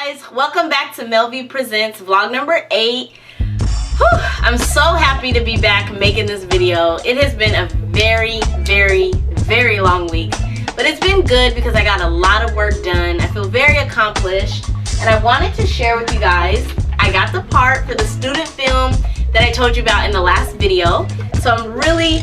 guys, welcome back to Melvie Presents vlog number 8. Whew, I'm so happy to be back making this video. It has been a very long week, but it's been good because I got a lot of work done. I feel very accomplished, and I wanted to share with you guys, I got the part for the student film that I told you about in the last video. So I'm really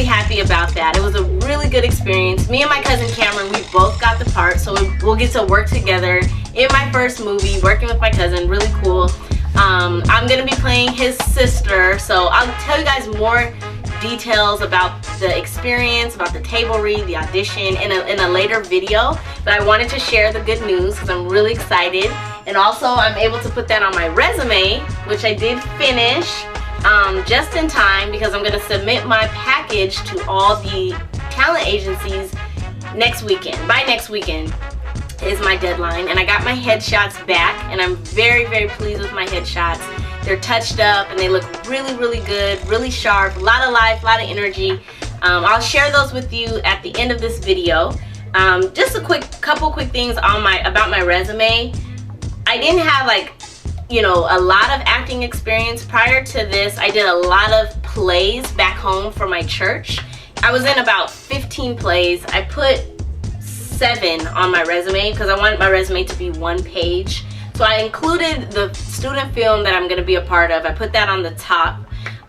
happy about that. It was a really good experience. Me and my cousin Cameron, we both got the part, so we'll get to work together in my first movie, working with my cousin. Really cool. I'm gonna be playing his sister, so I'll tell you guys more details about the experience, about the table read, the audition in a later video. But I wanted to share the good news because I'm really excited, and also I'm able to put that on my resume, which I did finish just in time because I'm going to submit my package to all the talent agencies next weekend. By next weekend is my deadline, and I got my headshots back, and I'm very pleased with my headshots. They're touched up and they look really good, really sharp, a lot of life, a lot of energy. I'll share those with you at the end of this video. Just a couple quick things on about my resume. I didn't have a lot of acting experience prior to this. I did a lot of plays back home for my church. I was in about 15 plays. I put 7 on my resume because I wanted my resume to be 1 page. So I included the student film that I'm going to be a part of. I put that on the top,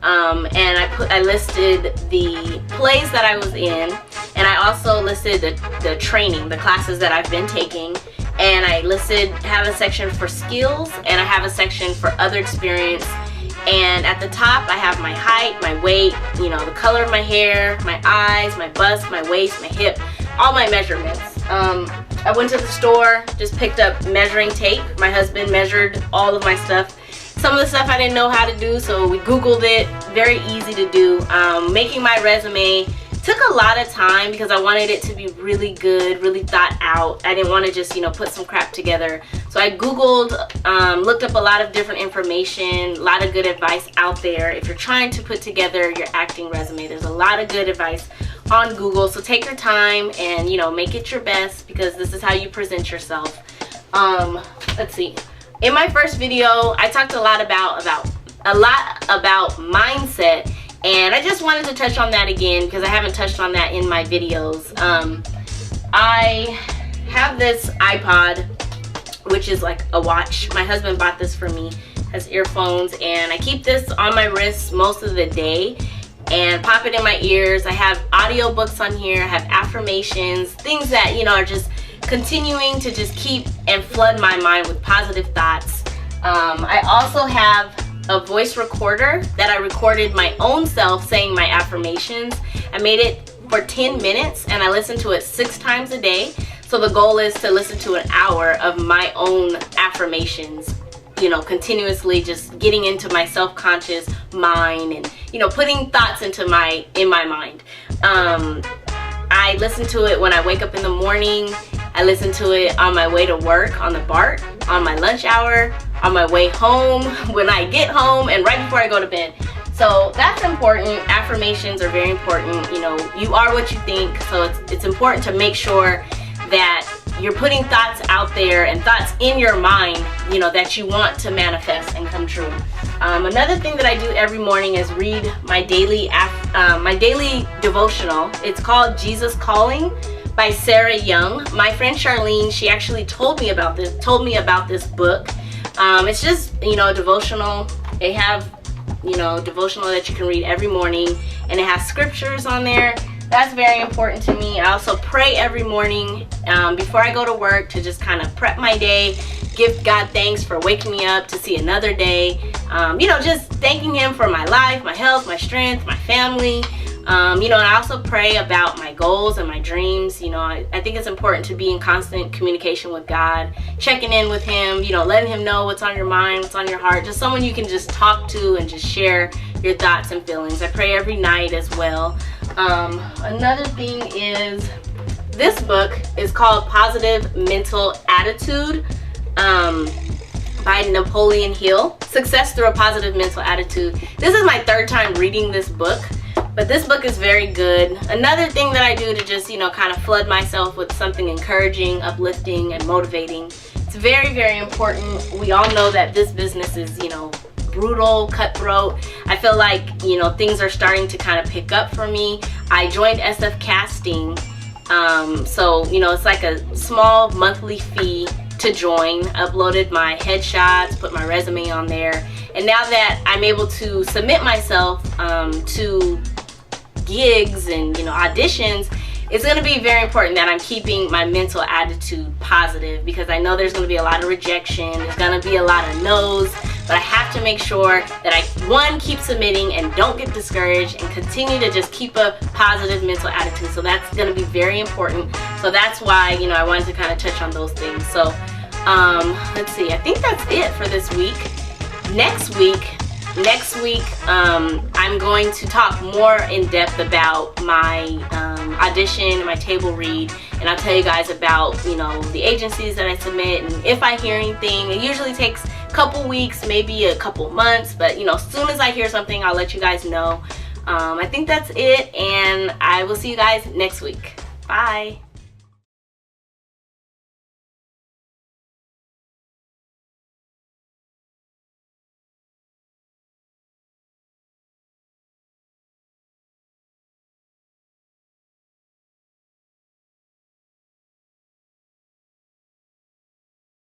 and I listed the plays that I was in, and I also listed the training, the classes that I've been taking. And I have a section for skills, and I have a section for other experience. And at the top I have my height, my weight, the color of my hair, my eyes, my bust, my waist, my hip, all my measurements. I went to the store, just picked up measuring tape. My husband measured all of my stuff. Some of the stuff I didn't know how to do, so we Googled it. Very easy to do. Making my resume took a lot of time because I wanted it to be really good, really thought out. I didn't want to just, put some crap together. So I Googled, looked up a lot of different information, a lot of good advice out there. If you're trying to put together your acting resume, there's a lot of good advice on Google. So take your time and, make it your best, because this is how you present yourself. Let's see. In my first video, I talked a lot about mindset. And I just wanted to touch on that again because I haven't touched on that in my videos. I have this iPod, which is like a watch. My husband bought this for me. It has earphones, and I keep this on my wrist most of the day and pop it in my ears. I have audiobooks on here. I have affirmations, things that, are just continuing to just keep and flood my mind with positive thoughts. I also have a voice recorder that I recorded my own self saying my affirmations. I made it for 10 minutes and I listen to it 6 times a day. So the goal is to listen to an hour of my own affirmations, continuously just getting into my self-conscious mind and, putting thoughts in my mind. I listen to it when I wake up in the morning. I listen to it on my way to work, on the BART, on my lunch hour, on my way home, when I get home, and right before I go to bed. So that's important. Affirmations are very important. You are what you think, so it's important to make sure that you're putting thoughts out there and thoughts in your mind, that you want to manifest and come true. Another thing that I do every morning is read my daily devotional. It's called Jesus Calling by Sarah Young. My friend Charlene, she actually told me about this book. It's just, a devotional. They have, devotional that you can read every morning, and it has scriptures on there. That's very important to me. I also pray every morning before I go to work to just kind of prep my day, give God thanks for waking me up to see another day. Just thanking Him for my life, my health, my strength, my family. And I also pray about my goals and my dreams. I think it's important to be in constant communication with God, checking in with Him, letting Him know what's on your mind, what's on your heart, just someone you can just talk to and just share your thoughts and feelings. I pray every night as well. Another thing is, this book is called Positive Mental Attitude by Napoleon Hill. Success Through a Positive Mental Attitude. This is my 3rd time reading this book. But this book is very good. Another thing that I do to just, kind of flood myself with something encouraging, uplifting, and motivating. It's It's very, very important. We all know that this business is, you know, brutal, cutthroat. I feel like, you know, things are starting to kind of pick up for me. I joined SF Casting, so, you know, it's like a small monthly fee to join. Uploaded my headshots, put my resume on there, and now that I'm able to submit myself to gigs and, you know, auditions, it's going to be very important that I'm keeping my mental attitude positive, because I know there's going to be a lot of rejection, there's going to be a lot of no's, but I have to make sure that I, one, keep submitting and don't get discouraged, and continue to just keep a positive mental attitude. So that's going to be very important. So that's why, you know, I wanted to kind of touch on those things. So let's see, I think that's it for this week. Next week, I'm going to talk more in depth about my audition, my table read, and I'll tell you guys about, you know, the agencies that I submit, and if I hear anything. It usually takes a couple weeks, maybe a couple months, but, you know, as soon as I hear something, I'll let you guys know. I think that's it, and I will see you guys next week. Bye.